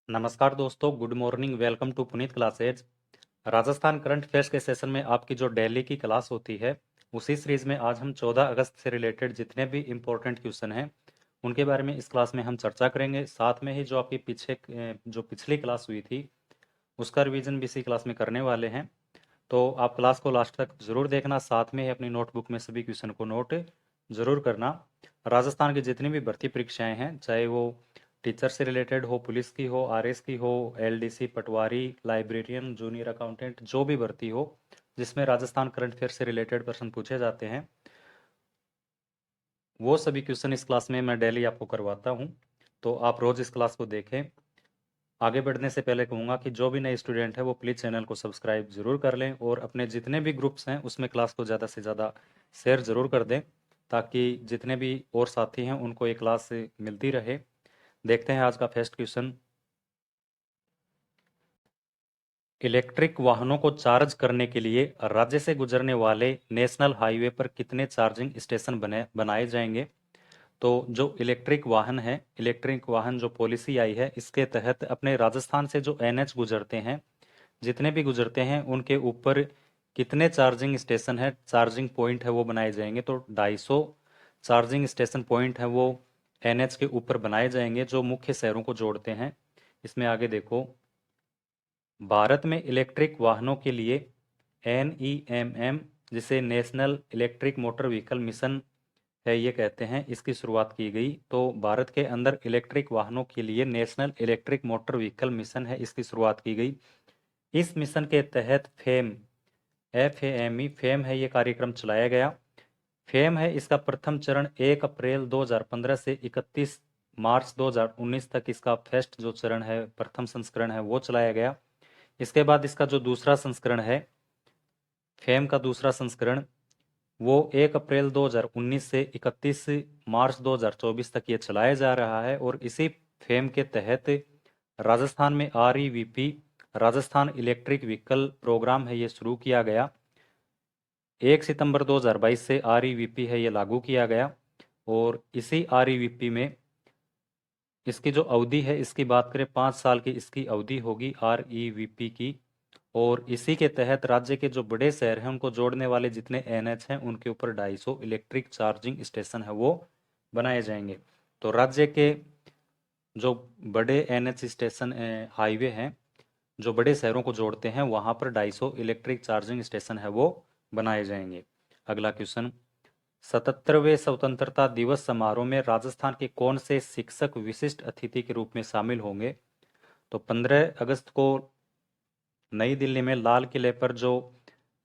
नमस्कार दोस्तों, good morning. Welcome to Puneet classes. Rajasthan current affairs के सेशन में आपकी जो डेली की क्लास होती है, उसी सीरीज में आज हम 14 अगस्त से रिलेटेड जितने भी इम्पोर्टेंट क्वेश्चन हैं उनके बारे में इस क्लास में हम चर्चा करेंगे। साथ में ही जो आपकी जो पिछली क्लास हुई थी उसका रिवीजन भी इसी क्लास में करने वाले हैं। तो आप क्लास को लास्ट तक जरूर देखना, साथ में ही अपनी नोटबुक में सभी क्वेश्चन को नोट जरूर करना। राजस्थान की जितनी भी भर्ती परीक्षाएं हैं, चाहे वो टीचर से रिलेटेड हो, पुलिस की हो, आरएस की हो, एलडीसी, पटवारी, लाइब्रेरियन, जूनियर अकाउंटेंट, जो भी भर्ती हो जिसमें राजस्थान करंट अफेयर से रिलेटेड प्रश्न पूछे जाते हैं, वो सभी क्वेश्चन इस क्लास में मैं डेली आपको करवाता हूँ। तो आप रोज इस क्लास को देखें। आगे बढ़ने से पहले कहूँगा कि जो भी नए स्टूडेंट है वो प्लीज़ चैनल को सब्सक्राइब जरूर कर लें और अपने जितने भी ग्रुप्स हैं उसमें क्लास को ज़्यादा से ज़्यादा शेयर जरूर कर दें, ताकि जितने भी और साथी हैं उनको ये क्लास मिलती रहे। देखते हैं आज का फर्स्ट क्वेश्चन। इलेक्ट्रिक वाहनों को चार्ज करने के लिए राज्य से गुजरने वाले नेशनल हाईवे पर कितने चार्जिंग स्टेशन बनाए जाएंगे? तो जो इलेक्ट्रिक वाहन जो पॉलिसी आई है, इसके तहत अपने राजस्थान से जो एनएच गुजरते हैं, जितने भी गुजरते हैं उनके ऊपर कितने चार्जिंग स्टेशन है, चार्जिंग पॉइंट है, वो बनाए जाएंगे। तो 250 चार्जिंग स्टेशन पॉइंट है वो एनएच के ऊपर बनाए जाएंगे जो मुख्य शहरों को जोड़ते हैं। इसमें आगे देखो, भारत में इलेक्ट्रिक वाहनों के लिए NEMM, जिसे national electric motor vehicle mission है ये कहते हैं, इसकी शुरुआत की गई। तो भारत के अंदर इलेक्ट्रिक वाहनों के लिए national electric motor vehicle mission है, इसकी शुरुआत की गई। इस मिशन के तहत फेम है ये कार्यक्रम चलाया गया। फेम है इसका प्रथम चरण 1 अप्रैल 2015 से 31 मार्च 2019 तक इसका फर्स्ट जो चरण है, प्रथम संस्करण है, वो चलाया गया। इसके बाद इसका जो दूसरा संस्करण है, फेम का दूसरा संस्करण, वो 1 अप्रैल 2019 से 31 मार्च 2024 तक ये चलाया जा रहा है। और इसी फेम के तहत राजस्थान में REVP, Rajasthan electric vehicle programme है, ये शुरू किया गया। 1 सितंबर 2022 से REVP है ये लागू किया गया। और इसी REVP में इसकी जो अवधि है, इसकी बात करें 5 साल की इसकी अवधि होगी REVP की। और इसी के तहत राज्य के जो बड़े शहर हैं उनको जोड़ने वाले जितने एनएच हैं उनके ऊपर 250 इलेक्ट्रिक चार्जिंग स्टेशन है वो बनाए जाएंगे। तो राज्य के जो बड़े एनएच स्टेशन हाईवे हैं जो बड़े शहरों को जोड़ते हैं, वहां पर 250 इलेक्ट्रिक चार्जिंग स्टेशन है वो बनाए जाएंगे। अगला क्वेश्चन, 77वें स्वतंत्रता दिवस समारोह में राजस्थान के कौन से शिक्षक विशिष्ट अतिथि के रूप में शामिल होंगे? तो 15 अगस्त को नई दिल्ली में लाल किले पर जो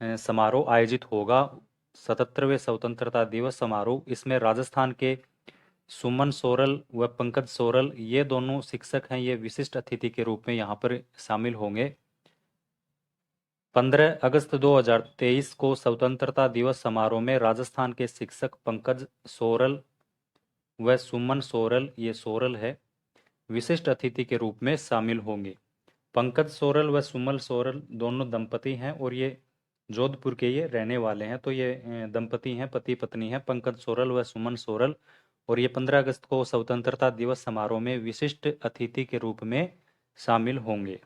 समारोह आयोजित होगा, 77वें स्वतंत्रता दिवस समारोह, इसमें राजस्थान के सुमन सोरल व पंकज सोरल, ये दोनों शिक्षक हैं, ये विशिष्ट अतिथि के रूप में यहाँ पर शामिल होंगे। 15 अगस्त 2023 को स्वतंत्रता दिवस समारोह में राजस्थान के शिक्षक पंकज सोरल व सुमन सोरल, ये सोरल है, विशिष्ट अतिथि के रूप में शामिल होंगे। पंकज सोरल व सुमन सोरल दोनों दंपति हैं और ये जोधपुर के ये रहने वाले हैं। तो ये दंपति हैं, पति पत्नी हैं, पंकज सोरल व सुमन सोरल। और ये 15 अगस्त को स्वतंत्रता दिवस समारोह में विशिष्ट अतिथि के रूप में शामिल होंगे।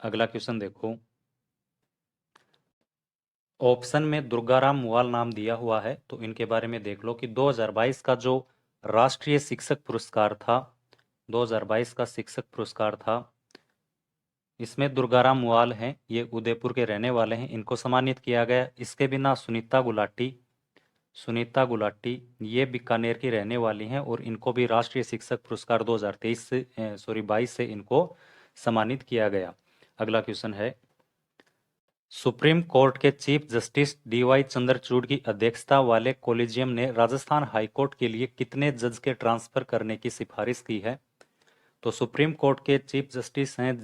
अगला क्वेश्चन देखो, ऑप्शन में दुर्गाराम मुवाल नाम दिया हुआ है, तो इनके बारे में देख लो कि 2022 का जो राष्ट्रीय शिक्षक पुरस्कार था, 2022 का शिक्षक पुरस्कार था, इसमें दुर्गाराम मुवाल हैं, ये उदयपुर के रहने वाले हैं, इनको सम्मानित किया गया। इसके बिना सुनीता गुलाटी ये बीकानेर की रहने वाली हैं और इनको भी राष्ट्रीय शिक्षक पुरस्कार 22 से इनको सम्मानित किया गया। अगला क्वेश्चन है, सुप्रीम कोर्ट के चीफ जस्टिस DY चंद्रचूड़ की अध्यक्षता वाले कोलिजियम ने राजस्थान हाईकोर्ट के लिए कितने जज के ट्रांसफर करने की सिफारिश की है? तो सुप्रीम कोर्ट के चीफ जस्टिस हैं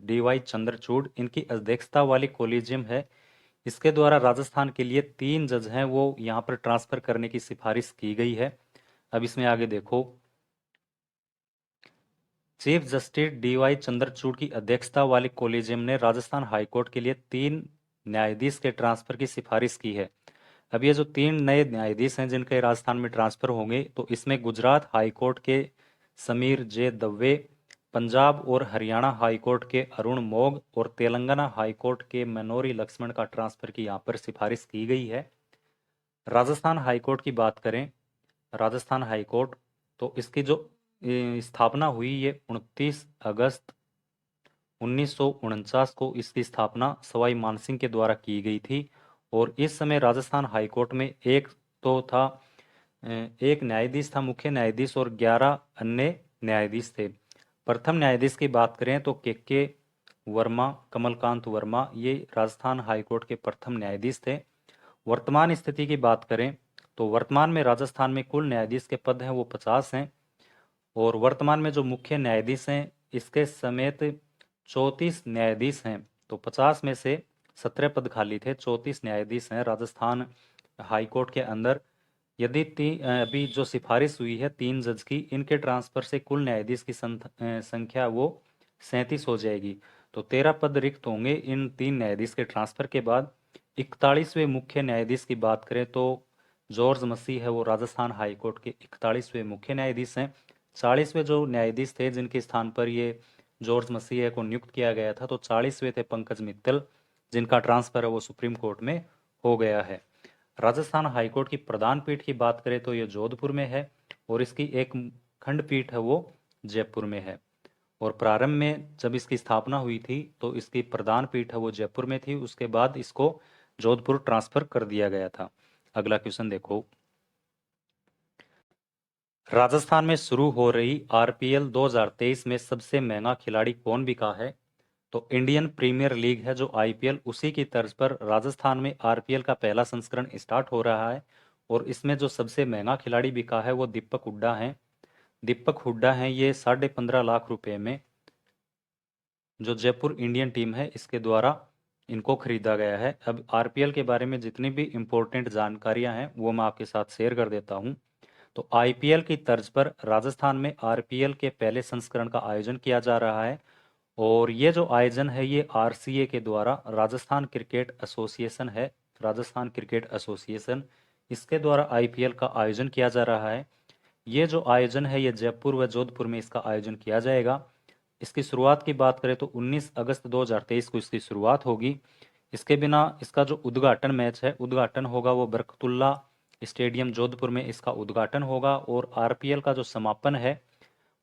DY चंद्रचूड़, इनकी अध्यक्षता वाली कोलिजियम है, इसके द्वारा राजस्थान के लिए 3 जज हैं वो यहाँ पर ट्रांसफर करने की सिफारिश की गई है। अब इसमें आगे देखो, चीफ जस्टिस DY चंद्रचूड़ की अध्यक्षता वाली कोलिजियम ने राजस्थान हाईकोर्ट के लिए 3 न्यायाधीश के ट्रांसफर की सिफारिश की है। अब ये जो 3 नए न्यायाधीश हैं जिनके राजस्थान में ट्रांसफर होंगे, तो इसमें गुजरात हाईकोर्ट के समीर J. दवे, पंजाब और हरियाणा हाईकोर्ट के अरुण मोग और तेलंगाना हाईकोर्ट के मनोरी लक्ष्मण का ट्रांसफर की यहाँ पर सिफारिश की गई है। राजस्थान हाईकोर्ट की बात करें, राजस्थान हाईकोर्ट, तो इसकी जो स्थापना हुई ये 29 अगस्त 1949 को इसकी स्थापना सवाई मानसिंह के द्वारा की गई थी। और इस समय राजस्थान हाईकोर्ट में एक तो था एक न्यायाधीश था मुख्य न्यायाधीश और 11 अन्य न्यायाधीश थे। प्रथम न्यायाधीश की बात करें तो के वर्मा, कमलकांत वर्मा, ये राजस्थान हाईकोर्ट के प्रथम न्यायाधीश थे। वर्तमान स्थिति की बात करें तो वर्तमान में राजस्थान में कुल न्यायाधीश के पद हैं वो 50 हैं। और वर्तमान में जो मुख्य न्यायाधीश हैं इसके समेत 34 न्यायाधीश हैं। तो 50 में से 17 पद खाली थे, 34 न्यायाधीश हैं राजस्थान हाईकोर्ट के अंदर। यदि अभी जो सिफारिश हुई है 3 जज की, इनके ट्रांसफर से कुल न्यायाधीश की संख्या वो 37 हो जाएगी। तो 13 पद रिक्त होंगे इन 3 न्यायाधीश के ट्रांसफर के बाद। 41वें मुख्य न्यायाधीश की बात करें तो जॉर्ज मसीह है वो राजस्थान हाईकोर्ट के 41वें मुख्य न्यायाधीश हैं। 40वें जो न्यायाधीश थे जिनके स्थान पर ये जॉर्ज मसीह को नियुक्त किया गया था, तो 40वें थे पंकज मित्तल, जिनका ट्रांसफर है वो सुप्रीम कोर्ट में हो गया है। राजस्थान हाईकोर्ट की प्रधान पीठ की बात करें तो ये जोधपुर में है और इसकी एक खंडपीठ है वो जयपुर में है। और प्रारंभ में जब इसकी स्थापना हुई थी तो इसकी प्रधान पीठ है वो जयपुर में थी, उसके बाद इसको जोधपुर ट्रांसफर कर दिया गया था। अगला क्वेश्चन देखो, राजस्थान में शुरू हो रही आरपीएल 2023 में सबसे महंगा खिलाड़ी कौन बिका है? तो इंडियन प्रीमियर लीग है जो आईपीएल, उसी की तर्ज पर राजस्थान में आरपीएल का पहला संस्करण स्टार्ट हो रहा है। और इसमें जो सबसे महंगा खिलाड़ी बिका है वो दीपक हुड्डा है। दीपक हुड्डा हैं ये 15.5 लाख रुपए में जो जयपुर इंडियन टीम है इसके द्वारा इनको खरीदा गया है। अब आरपीएल के बारे में जितनी भी इंपॉर्टेंट जानकारियां हैं वो मैं आपके साथ शेयर कर देता हूं। तो आईपीएल की तर्ज पर राजस्थान में आरपीएल के पहले संस्करण का आयोजन किया जा रहा है। और ये जो आयोजन है ये आरसीए के द्वारा, राजस्थान क्रिकेट एसोसिएशन है, राजस्थान क्रिकेट एसोसिएशन, इसके द्वारा आईपीएल का आयोजन किया जा रहा है। ये जो आयोजन है ये जयपुर व जोधपुर में इसका आयोजन किया जाएगा। इसकी शुरुआत की बात करें तो 19 अगस्त 2023 को इसकी शुरुआत होगी। इसके बिना इसका जो उद्घाटन मैच है, उद्घाटन होगा वो बरकतुल्ला स्टेडियम जोधपुर में इसका उद्घाटन होगा। और आरपीएल का जो समापन है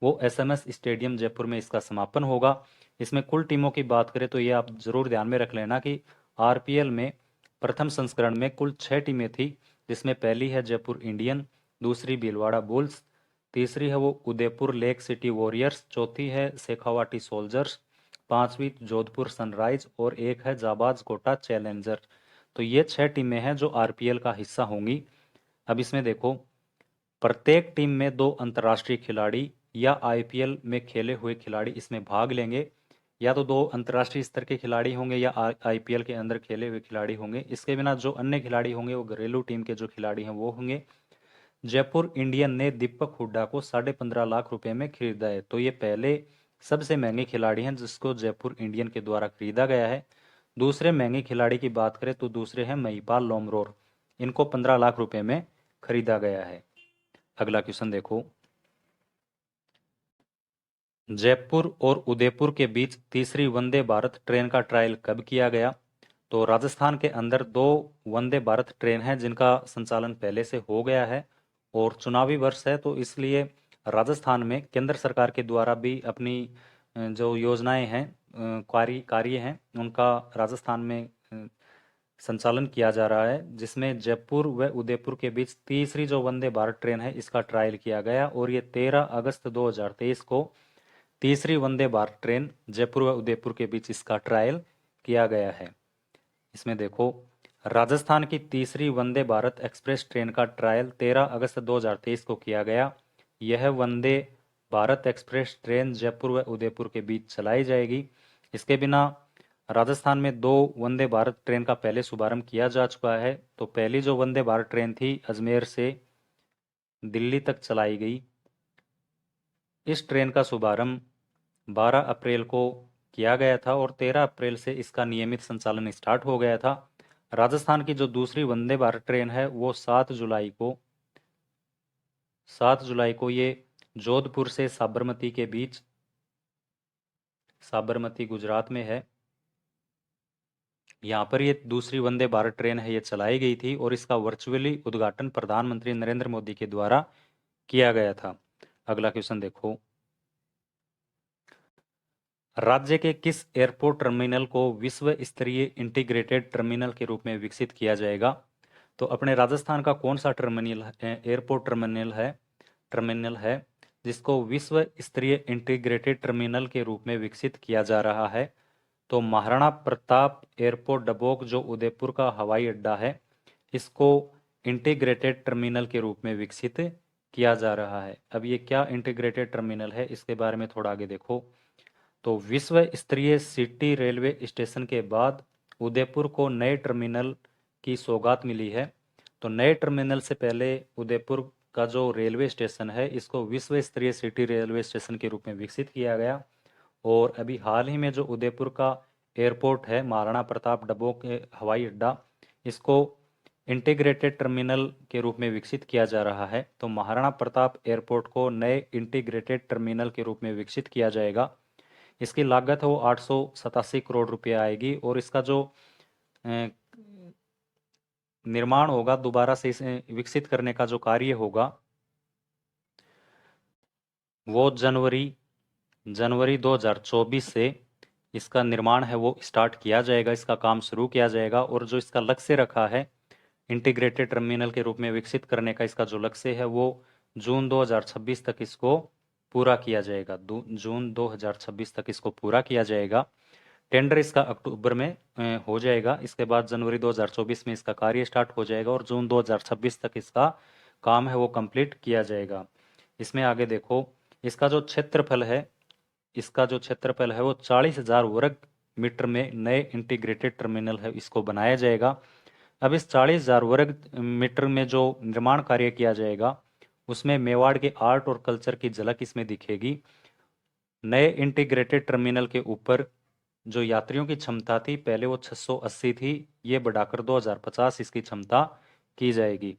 वो एसएमएस स्टेडियम जयपुर में इसका समापन होगा। इसमें कुल टीमों की बात करें तो ये आप जरूर ध्यान में रख लेना कि आरपीएल में प्रथम संस्करण में कुल 6 टीमें थी, जिसमें पहली है जयपुर इंडियन, दूसरी भीलवाड़ा बुल्स, तीसरी है वो उदयपुर लेक सिटी वॉरियर्स, चौथी है शेखावाटी सोल्जर्स, पांचवी जोधपुर सनराइज और एक है जाबाज कोटा चैलेंजर। तो ये 6 टीमें हैं जो आरपीएल का हिस्सा होंगी। अब इसमें देखो, प्रत्येक टीम में 2 अंतर्राष्ट्रीय खिलाड़ी या आईपीएल में खेले हुए खिलाड़ी इसमें भाग लेंगे। या तो 2 अंतर्राष्ट्रीय स्तर के खिलाड़ी होंगे या आईपीएल के अंदर खेले हुए खिलाड़ी होंगे। इसके बिना जो अन्य खिलाड़ी होंगे वो घरेलू टीम के जो खिलाड़ी हैं वो होंगे। जयपुर इंडियन ने दीपक हुड्डा को 15.5 लाख रुपए में खरीदा है। तो ये पहले सबसे महंगे खिलाड़ी हैं जिसको जयपुर इंडियन के द्वारा खरीदा गया है। दूसरे महंगे खिलाड़ी की बात करें तो दूसरे हैं महिपाल लोमरोर, इनको 15 लाख रुपए में खरीदा गया है। अगला क्वेश्चन देखो, जयपुर और उदयपुर के बीच तीसरी वंदे भारत ट्रेन का ट्रायल कब किया गया? तो राजस्थान के अंदर 2 वंदे भारत ट्रेन हैं जिनका संचालन पहले से हो गया है। और चुनावी वर्ष है तो इसलिए राजस्थान में केंद्र सरकार के द्वारा भी अपनी जो योजनाएं हैं, कार्य हैं, उनका राजस्थान में संचालन किया जा रहा है, जिसमें जयपुर व उदयपुर के बीच तीसरी जो वंदे भारत ट्रेन है इसका ट्रायल किया गया। और ये 13 अगस्त 2023 को तीसरी वंदे भारत ट्रेन जयपुर व उदयपुर के बीच इसका ट्रायल किया गया है। इसमें देखो, राजस्थान की तीसरी वंदे भारत एक्सप्रेस ट्रेन का ट्रायल 13 अगस्त 2023 को किया गया। यह वंदे भारत एक्सप्रेस ट्रेन जयपुर व उदयपुर के बीच चलाई जाएगी। इसके बिना राजस्थान में 2 वंदे भारत ट्रेन का पहले शुभारंभ किया जा चुका है। तो पहली जो वंदे भारत ट्रेन थी अजमेर से दिल्ली तक चलाई गई। इस ट्रेन का शुभारंभ 12 अप्रैल को किया गया था और 13 अप्रैल से इसका नियमित संचालन स्टार्ट हो गया था। राजस्थान की जो दूसरी वंदे भारत ट्रेन है वो 7 जुलाई को ये जोधपुर से साबरमती के बीच साबरमती गुजरात में है। यहाँ पर ये दूसरी वंदे भारत ट्रेन है, ये चलाई गई थी और इसका वर्चुअली उद्घाटन प्रधानमंत्री नरेंद्र मोदी के द्वारा किया गया था। अगला क्वेश्चन देखो, राज्य के किस एयरपोर्ट टर्मिनल को विश्व स्तरीय इंटीग्रेटेड टर्मिनल के रूप में विकसित किया जाएगा? तो अपने राजस्थान का कौन सा टर्मिनल एयरपोर्ट टर्मिनल है जिसको विश्व स्तरीय इंटीग्रेटेड टर्मिनल के रूप में विकसित किया जा रहा है? तो महाराणा प्रताप एयरपोर्ट डबोक जो उदयपुर का हवाई अड्डा है, इसको इंटीग्रेटेड टर्मिनल के रूप में विकसित किया जा रहा है। अब ये क्या इंटीग्रेटेड टर्मिनल है, इसके बारे में थोड़ा आगे देखो। तो विश्व स्तरीय सिटी रेलवे स्टेशन के बाद उदयपुर को नए टर्मिनल की सौगात मिली है। तो नए टर्मिनल से पहले उदयपुर का जो रेलवे स्टेशन है, इसको विश्व स्तरीय सिटी रेलवे स्टेशन के रूप में विकसित किया गया। और अभी हाल ही में जो उदयपुर का एयरपोर्ट है, महाराणा प्रताप डबोक हवाई अड्डा, इसको इंटीग्रेटेड टर्मिनल के रूप में विकसित किया जा रहा है। तो महाराणा प्रताप एयरपोर्ट को नए इंटीग्रेटेड टर्मिनल के रूप में विकसित किया जाएगा। इसकी लागत है वो 887 करोड़ रुपए आएगी और इसका जो निर्माण होगा, दोबारा से इसे विकसित करने का जो कार्य होगा, वो जनवरी 2024 से इसका निर्माण है वो स्टार्ट किया जाएगा, इसका काम शुरू किया जाएगा। और जो इसका लक्ष्य रखा है इंटीग्रेटेड टर्मिनल के रूप में विकसित करने का, इसका जो लक्ष्य है वो जून 2026 तक इसको पूरा किया जाएगा। जून 2026 तक इसको पूरा किया जाएगा। टेंडर इसका अक्टूबर में हो जाएगा। इसके बाद जनवरी 2024 में इसका कार्य स्टार्ट हो जाएगा और जून 2026 तक इसका काम है वो कंप्लीट किया जाएगा। इसमें आगे देखो, इसका जो क्षेत्रफल है वो 40,000 वर्ग मीटर में नए इंटीग्रेटेड टर्मिनल है इसको बनाया जाएगा। अब इस 40,000 वर्ग मीटर में जो निर्माण कार्य किया जाएगा, उसमें मेवाड़ के आर्ट और कल्चर की झलक इसमें दिखेगी। नए इंटीग्रेटेड टर्मिनल के ऊपर जो यात्रियों की क्षमता थी, पहले वो 680 थी, ये बढ़ाकर 2050 इसकी क्षमता की जाएगी।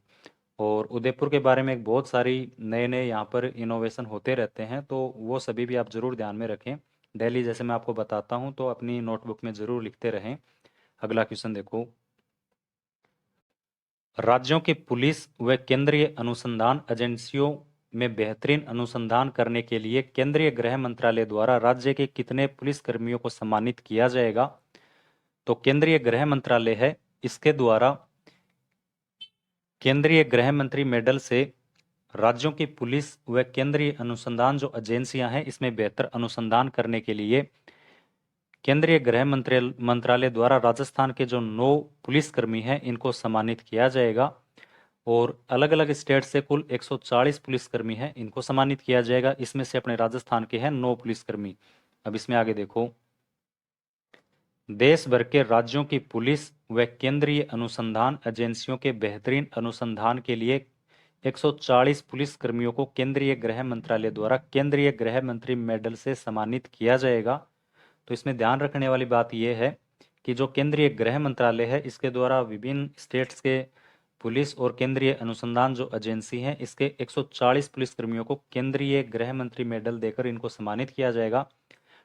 और उदयपुर के बारे में बहुत सारी नए नए यहाँ पर इनोवेशन होते रहते हैं, तो वो सभी भी आप जरूर ध्यान में रखें। डेली जैसे मैं आपको बताता हूँ, तो अपनी नोटबुक में जरूर लिखते रहें। अगला क्वेश्चन देखो, राज्यों की पुलिस व केंद्रीय अनुसंधान एजेंसियों में बेहतरीन अनुसंधान करने के लिए केंद्रीय गृह मंत्रालय द्वारा राज्य के कितने पुलिस कर्मियों को सम्मानित किया जाएगा? तो केंद्रीय गृह मंत्रालय है, इसके द्वारा केंद्रीय गृह मंत्री मेडल से राज्यों की पुलिस व केंद्रीय अनुसंधान जो एजेंसियां हैं, इसमें बेहतर अनुसंधान करने के लिए केंद्रीय गृह मंत्रालय द्वारा राजस्थान के जो 9 पुलिसकर्मी हैं, इनको सम्मानित किया जाएगा। और अलग अलग स्टेट से कुल 140 पुलिसकर्मी हैं, इनको सम्मानित किया जाएगा। इसमें से अपने राजस्थान के हैं 9 पुलिसकर्मी। अब इसमें आगे देखो, देश भर के राज्यों की पुलिस व केंद्रीय अनुसंधान एजेंसियों के बेहतरीन अनुसंधान के लिए 140 पुलिस कर्मियों को केंद्रीय गृह मंत्रालय द्वारा केंद्रीय गृह मंत्री मेडल से सम्मानित किया जाएगा। तो इसमें ध्यान रखने वाली बात यह है कि जो केंद्रीय गृह मंत्रालय है, इसके द्वारा विभिन्न स्टेट्स के पुलिस और केंद्रीय अनुसंधान जो एजेंसी है, इसके 140 पुलिस कर्मियों को केंद्रीय गृह मंत्री मेडल देकर इनको सम्मानित किया जाएगा।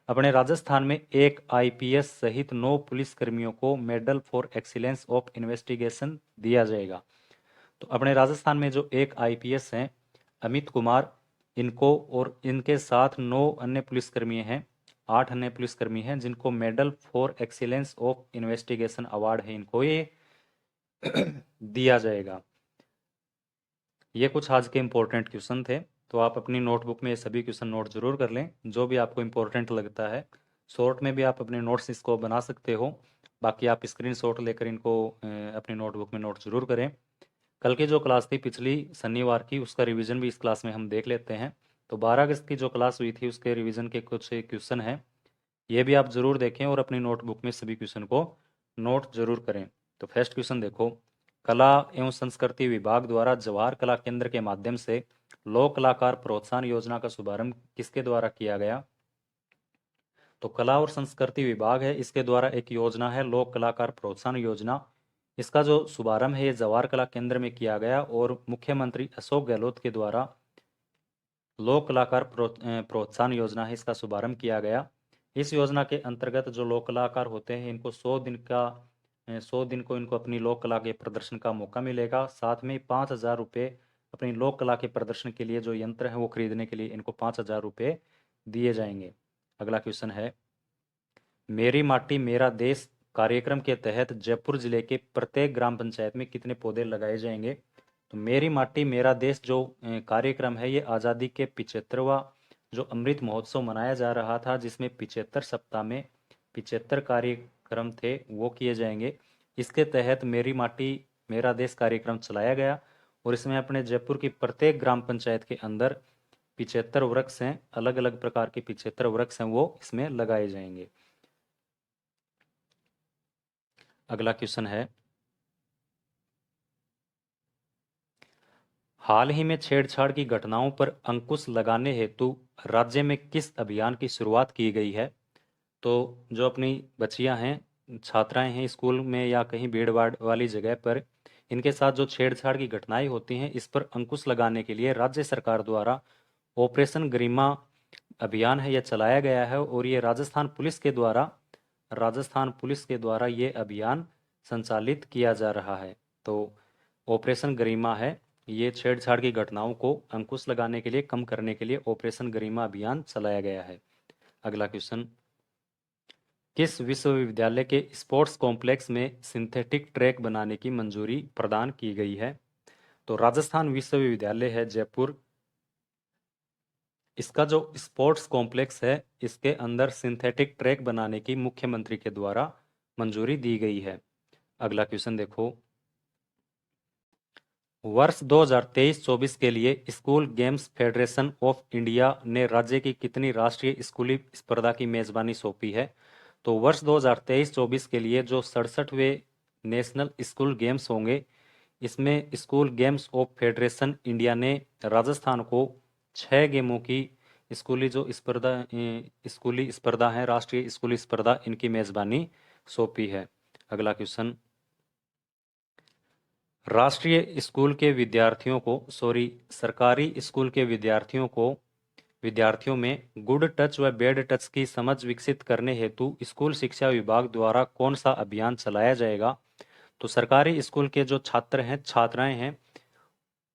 अपने राजस्थान में एक आईपीएस सहित 9 पुलिस कर्मियों को medal for excellence of investigation दिया जाएगा। तो अपने राजस्थान में जो एक आईपीएस हैं अमित कुमार, इनको और इनके साथ 9 अन्य पुलिसकर्मी हैं, 8 अन्य पुलिसकर्मी हैं, जिनको medal for excellence of investigation award है, इनको ये दिया जाएगा। ये कुछ आज के इंपॉर्टेंट क्वेश्चन थे, तो आप अपनी नोटबुक में ये सभी क्वेश्चन नोट जरूर कर लें, जो भी आपको इंपॉर्टेंट लगता है। शॉर्ट में भी आप अपने नोट्स इसको बना सकते हो, बाकी आप स्क्रीनशॉट लेकर इनको अपनी नोटबुक में नोट जरूर करें। कल की जो क्लास थी पिछली शनिवार की, उसका रिवीजन भी इस क्लास में हम देख लेते हैं। तो 12 अगस्त की जो क्लास हुई थी, उसके रिवीजन के कुछ क्वेश्चन हैं, ये भी आप जरूर देखें और अपनी नोटबुक में सभी क्वेश्चन को नोट जरूर करें। तो फर्स्ट क्वेश्चन देखो, कला एवं संस्कृति विभाग द्वारा जवाहर कला केंद्र के माध्यम से लोक कलाकार प्रोत्साहन योजना का शुभारंभ किसके द्वारा किया गया? तो कला और संस्कृति विभाग है, इसके द्वारा एक योजना है लोक कलाकार प्रोत्साहन योजना। इसका जो शुभारंभ है ये जवाहर कला केंद्र में किया गया और मुख्यमंत्री अशोक गहलोत के द्वारा लोक कलाकार प्रोत्साहन योजना है, इसका शुभारंभ किया गया। इस योजना के अंतर्गत जो लोक कलाकार होते हैं इनको 100 दिन को इनको अपनी लोक कला के प्रदर्शन का मौका मिलेगा। साथ में 5,000 रुपये अपनी लोक कला के प्रदर्शन के लिए जो यंत्र है वो खरीदने के लिए इनको 5,000 रुपये दिए जाएंगे। अगला क्वेश्चन है, मेरी माटी मेरा देश कार्यक्रम के तहत जयपुर जिले के प्रत्येक ग्राम पंचायत में कितने पौधे लगाए जाएंगे? तो मेरी माटी मेरा देश जो कार्यक्रम है ये आज़ादी के 75वां जो अमृत महोत्सव मनाया जा रहा था, जिसमें 75 सप्ताह में 75 कार्यक्रम थे वो किए जाएंगे। इसके तहत मेरी माटी मेरा देश कार्यक्रम चलाया गया और इसमें अपने जयपुर की प्रत्येक ग्राम पंचायत के अंदर 75 वृक्ष हैं, अलग अलग प्रकार के 75 वृक्ष हैं वो इसमें लगाए जाएंगे। अगला क्वेश्चन है, हाल ही में छेड़छाड़ की घटनाओं पर अंकुश लगाने हेतु राज्य में किस अभियान की शुरुआत की गई है? तो जो अपनी बच्चियां हैं, छात्राएं हैं स्कूल में या कहीं भीड़ भाड़ वाली जगह पर, इनके साथ जो छेड़छाड़ की घटनाएं होती हैं इस पर अंकुश लगाने के लिए राज्य सरकार द्वारा ऑपरेशन गरिमा अभियान है यह चलाया गया है और ये राजस्थान पुलिस के द्वारा ये अभियान संचालित किया जा रहा है। तो ऑपरेशन गरिमा है, ये छेड़छाड़ की घटनाओं को अंकुश लगाने के लिए, कम करने के लिए ऑपरेशन गरिमा अभियान चलाया गया है। अगला क्वेश्चन, किस विश्वविद्यालय के स्पोर्ट्स कॉम्प्लेक्स में सिंथेटिक ट्रैक बनाने की मंजूरी प्रदान की गई है? तो राजस्थान विश्वविद्यालय है जयपुर, इसका जो स्पोर्ट्स कॉम्प्लेक्स है इसके अंदर सिंथेटिक ट्रैक बनाने की मुख्यमंत्री के द्वारा मंजूरी दी गई है। अगला क्वेश्चन देखो, वर्ष 2023-24 के लिए school games federation of India ने राज्य की कितनी राष्ट्रीय स्कूली स्पर्धा की मेजबानी सौंपी है? तो वर्ष 2023-24 के लिए जो 67वें नेशनल स्कूल गेम्स होंगे इसमें school games of federation India ने राजस्थान को 6 गेमों की स्कूली स्पर्धा है, राष्ट्रीय स्कूली स्पर्धा, इनकी मेजबानी सौंपी है। अगला क्वेश्चन, सरकारी स्कूल के विद्यार्थियों में गुड टच व बैड टच की समझ विकसित करने हेतु स्कूल शिक्षा विभाग द्वारा कौन सा अभियान चलाया जाएगा? तो सरकारी स्कूल के जो छात्र हैं, छात्राएं हैं,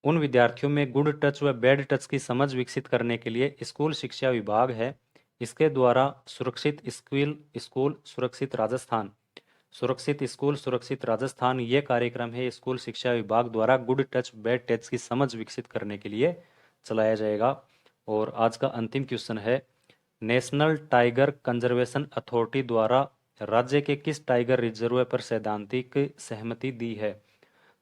उन विद्यार्थियों में गुड टच व बैड टच की समझ विकसित करने के लिए स्कूल शिक्षा विभाग है इसके द्वारा सुरक्षित स्कूल सुरक्षित राजस्थान ये कार्यक्रम है स्कूल शिक्षा विभाग द्वारा गुड टच बैड टच की समझ विकसित करने के लिए चलाया जाएगा। और आज का अंतिम क्वेश्चन है, नेशनल टाइगर कंजर्वेशन अथॉरिटी द्वारा राज्य के किस टाइगर रिजर्व पर सैद्धांतिक सहमति दी है?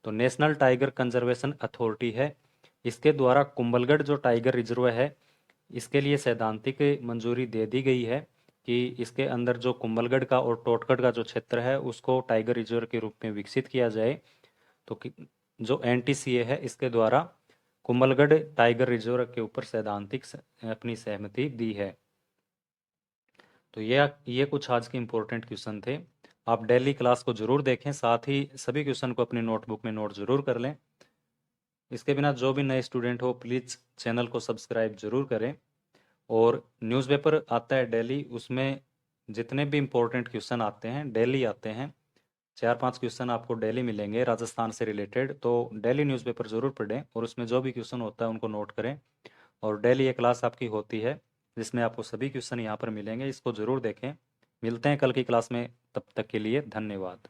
तो नेशनल टाइगर कंजर्वेशन अथॉरिटी है, इसके द्वारा कुंभलगढ़ जो टाइगर रिजर्व है इसके लिए सैद्धांतिक मंजूरी दे दी गई है कि इसके अंदर जो कुंभलगढ़ का और टोटगढ़ का जो क्षेत्र है उसको टाइगर रिजर्व के रूप में विकसित किया जाए। तो जो NTCA है इसके द्वारा कुंभलगढ़ टाइगर रिजर्व के ऊपर सैद्धांतिक अपनी सहमति दी है। तो ये कुछ आज के इम्पोर्टेंट क्वेश्चन थे। आप डेली क्लास को जरूर देखें, साथ ही सभी क्वेश्चन को अपनी नोटबुक में नोट जरूर कर लें। इसके बिना जो भी नए स्टूडेंट हो प्लीज़ चैनल को सब्सक्राइब जरूर करें। और न्यूज़पेपर आता है डेली, उसमें जितने भी इम्पोर्टेंट क्वेश्चन आते हैं डेली आते हैं, 4-5 क्वेश्चन आपको डेली मिलेंगे राजस्थान से रिलेटेड। तो डेली न्यूज़पेपर ज़रूर पढ़ें और उसमें जो भी क्वेश्चन होता है उनको नोट करें। और डेली ये क्लास आपकी होती है जिसमें आपको सभी क्वेश्चन यहाँ पर मिलेंगे, इसको ज़रूर देखें। मिलते हैं कल की क्लास में, तब तक के लिए धन्यवाद।